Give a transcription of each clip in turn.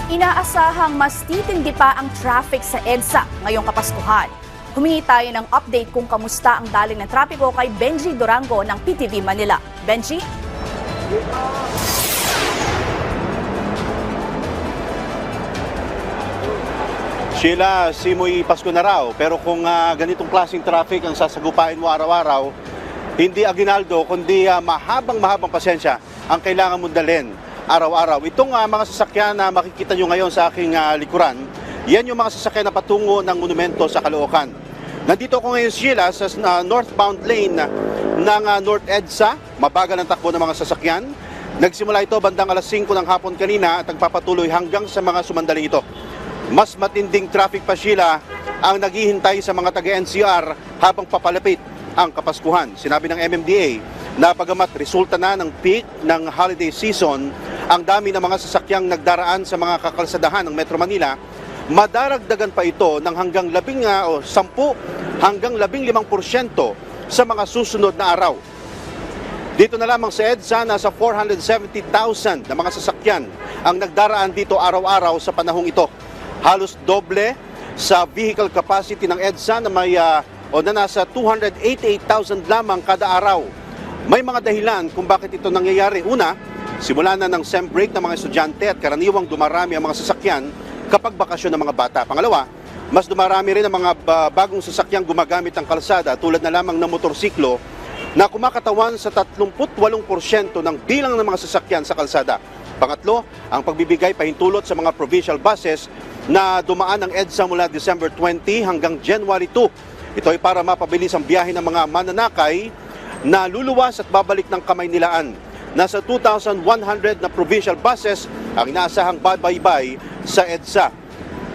Inaasahang mas titindi pa ang traffic sa EDSA ngayong Kapaskuhan. Humingi tayo ng update kung kamusta ang daloy ng trapiko kay Benji Durango ng PTV Manila. Benji? Sheila, simoy Pasko na raw. Pero kung ganitong klaseng traffic ang sasagupain mo araw-araw, hindi aginaldo, kundi mahabang pasensya ang kailangan mong dalhin araw-araw. Itong mga sasakyan na makikita nyo ngayon sa aking likuran, yan yung mga sasakyan na patungo ng monumento sa Caloocan. Nandito ako ngayon, Sheila, sa northbound lane ng North EDSA. Mabagal ang takbo ng mga sasakyan. Nagsimula ito bandang alas 5 ng hapon kanina at nagpapatuloy hanggang sa mga sumandaling ito. Mas matinding traffic pa, Sheila, ang naghihintay sa mga taga-NCR habang papalapit ang Kapaskuhan. Sinabi ng MMDA na bagamat resulta na ng peak ng holiday season, ang dami ng mga sasakyang nagdaraan sa mga kakalsadahan ng Metro Manila, madaragdagan pa ito ng hanggang 10 hanggang 15% sa mga susunod na araw. Dito na lamang sa EDSA, nasa 470,000 na mga sasakyan ang nagdaraan dito araw-araw sa panahong ito. Halos doble sa vehicle capacity ng EDSA na na nasa 288,000 lamang kada araw. May mga dahilan kung bakit ito nangyayari. Una, simula na ng sem break ng mga estudyante at karaniwang dumarami ang mga sasakyan kapag bakasyon ng mga bata. Pangalawa, mas dumarami rin ang mga bagong sasakyang gumagamit ng kalsada tulad na lamang ng motorsiklo na kumakatawan sa 38% ng bilang ng mga sasakyan sa kalsada. Pangatlo, ang pagbibigay pahintulot sa mga provincial buses na dumaan ng EDSA mula December 20 hanggang January 2. Ito ay para mapabilis ang biyahe ng mga mananakay na luluwas at babalik ng Kamaynilaan. Nasa 2,100 na provincial buses ang inaasahang babaybay sa EDSA.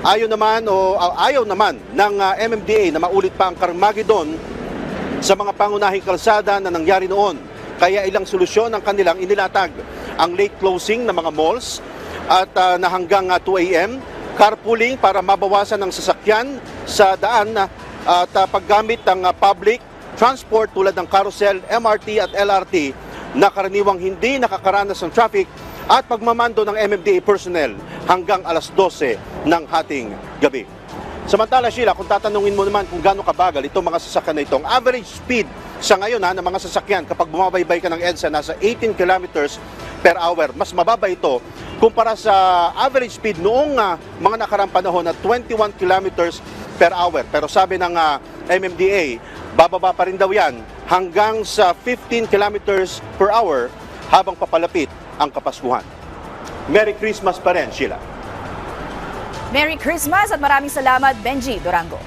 Ayaw naman ng MMDA na maulit pa ang Carmageddon sa mga pangunahing kalsada na nangyari noon. Kaya ilang solusyon ang kanilang inilatag. Ang late closing ng mga malls at na hanggang 2 a.m., carpooling para mabawasan ng sasakyan sa daan at paggamit ng public transport tulad ng carousel, MRT at LRT na karaniwang hindi nakakaranas ng traffic at pagmamando ng MMDA personnel hanggang alas 12 ng hating gabi. Samantala, Sheila, kung tatanungin mo naman kung gaano kabagal itong mga sasakyan na ito, ang average speed sa ngayon ng mga sasakyan kapag bumabaybay ka ng EDSA nasa 18 kilometers per hour. Mas mababa ito kumpara sa average speed noong mga nakarang panahon na 21 kilometers per hour. Pero sabi ng MMDA, bababa pa rin daw yan hanggang sa 15 kilometers per hour habang papalapit ang Kapaskuhan. Merry Christmas pa rin, Sheila. Merry Christmas at maraming salamat, Benji Durango.